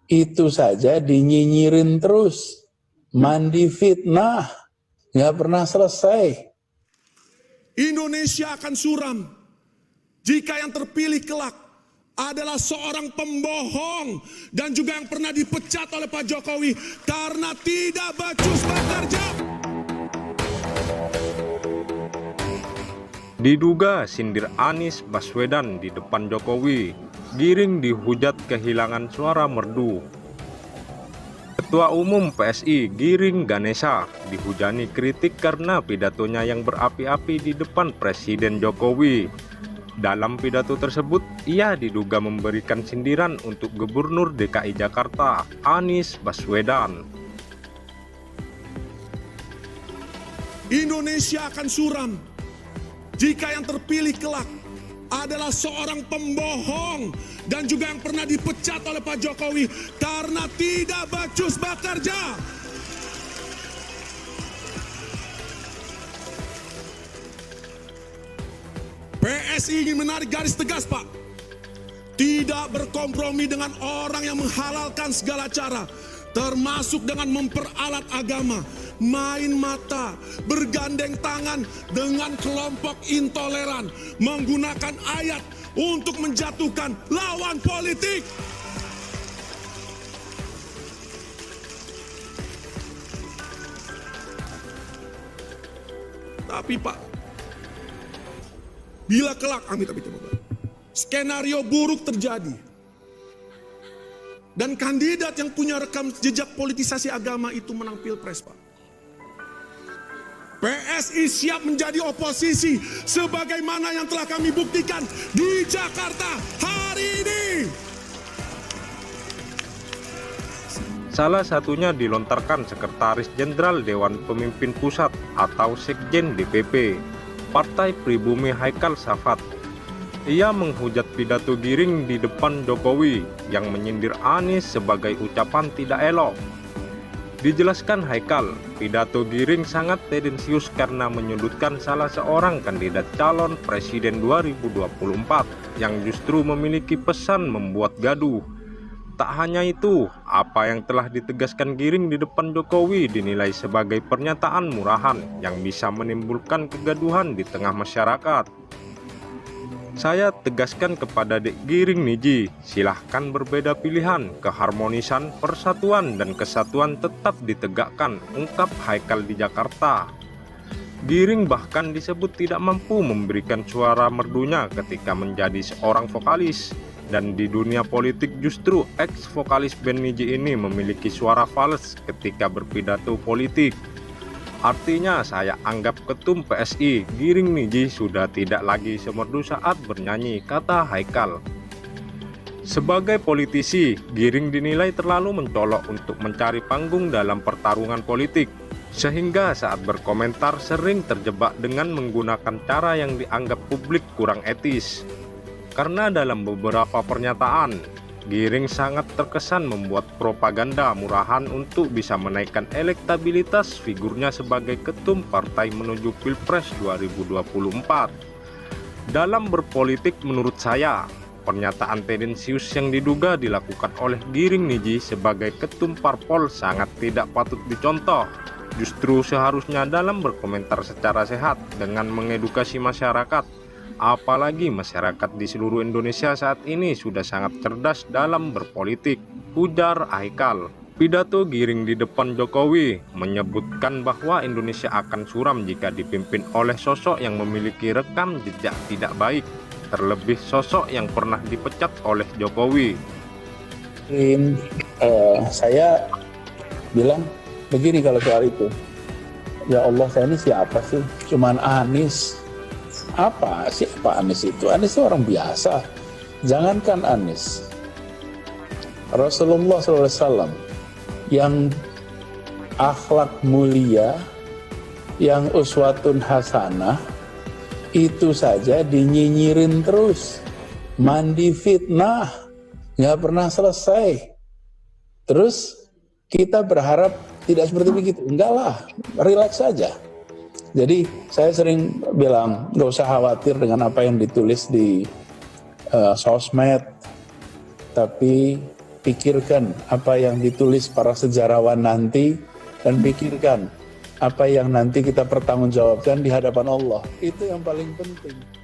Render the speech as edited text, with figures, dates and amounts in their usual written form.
Itu saja dinyinyirin terus, mandi fitnah, nggak pernah selesai. Indonesia akan suram jika yang terpilih kelak adalah seorang pembohong dan juga yang pernah dipecat oleh Pak Jokowi karena tidak becus bekerja. Diduga sindir Anies Baswedan di depan Jokowi, Giring dihujat kehilangan suara merdu. Ketua Umum PSI Giring Ganesha dihujani kritik karena pidatonya yang berapi-api di depan Presiden Jokowi. Dalam pidato tersebut, ia diduga memberikan sindiran untuk Gubernur DKI Jakarta, Anies Baswedan. Indonesia akan suram jika yang terpilih kelak adalah seorang pembohong dan juga yang pernah dipecat oleh Pak Jokowi karena tidak becus bekerja. PSI ingin menarik garis tegas, Pak. Tidak berkompromi dengan orang yang menghalalkan segala cara, termasuk dengan memperalat agama, main mata, bergandeng tangan dengan kelompok intoleran, menggunakan ayat untuk menjatuhkan lawan politik. Tapi Pak, bila kelak, skenario buruk terjadi, dan kandidat yang punya rekam jejak politisasi agama itu menang pilpres, Pak, PSI siap menjadi oposisi sebagaimana yang telah kami buktikan di Jakarta hari ini. Salah satunya dilontarkan Sekretaris Jenderal Dewan Pemimpin Pusat atau Sekjen DPP, Partai Pribumi Haikal Safat. Ia menghujat pidato Giring di depan Jokowi yang menyindir Anies sebagai ucapan tidak elok. Dijelaskan Haikal, pidato Giring sangat tendensius karena menyudutkan salah seorang kandidat calon presiden 2024 yang justru memiliki pesan membuat gaduh. Tak hanya itu, apa yang telah ditegaskan Giring di depan Jokowi dinilai sebagai pernyataan murahan yang bisa menimbulkan kegaduhan di tengah masyarakat. Saya tegaskan kepada Dek Giring Niji, silahkan berbeda pilihan, keharmonisan, persatuan, dan kesatuan tetap ditegakkan, ungkap Haikal di Jakarta. Giring bahkan disebut tidak mampu memberikan suara merdunya ketika menjadi seorang vokalis. Dan di dunia politik justru ex-vokalis band Niji ini memiliki suara fals ketika berpidato politik. Artinya saya anggap ketum PSI Giring Niji sudah tidak lagi semerdu saat bernyanyi, kata Haikal. Sebagai politisi, Giring dinilai terlalu mencolok untuk mencari panggung dalam pertarungan politik, sehingga saat berkomentar sering terjebak dengan menggunakan cara yang dianggap publik kurang etis. Karena dalam beberapa pernyataan, Giring sangat terkesan membuat propaganda murahan untuk bisa menaikkan elektabilitas figurnya sebagai ketum partai menuju Pilpres 2024. Dalam berpolitik menurut saya, pernyataan tendensius yang diduga dilakukan oleh Giring Niji sebagai ketum parpol sangat tidak patut dicontoh. Justru seharusnya dalam berkomentar secara sehat dengan mengedukasi masyarakat. Apalagi masyarakat di seluruh Indonesia saat ini sudah sangat cerdas dalam berpolitik, ujar Haikal. Pidato Giring di depan Jokowi menyebutkan bahwa Indonesia akan suram jika dipimpin oleh sosok yang memiliki rekam jejak tidak baik, terlebih sosok yang pernah dipecat oleh Jokowi. Saya bilang begini kalau soal itu, ya Allah, saya ini siapa sih? Cuman Anies. Siapa Anies itu? Anies itu orang biasa. Jangankan Anies, Rasulullah SAW yang akhlak mulia, yang uswatun hasanah, itu saja dinyinyirin terus, mandi fitnah, nggak pernah selesai. Terus kita berharap tidak seperti begitu. Enggak lah, relax saja. Jadi saya sering bilang nggak usah khawatir dengan apa yang ditulis di sosmed, tapi pikirkan apa yang ditulis para sejarawan nanti, dan pikirkan apa yang nanti kita pertanggungjawabkan di hadapan Allah. Itu yang paling penting.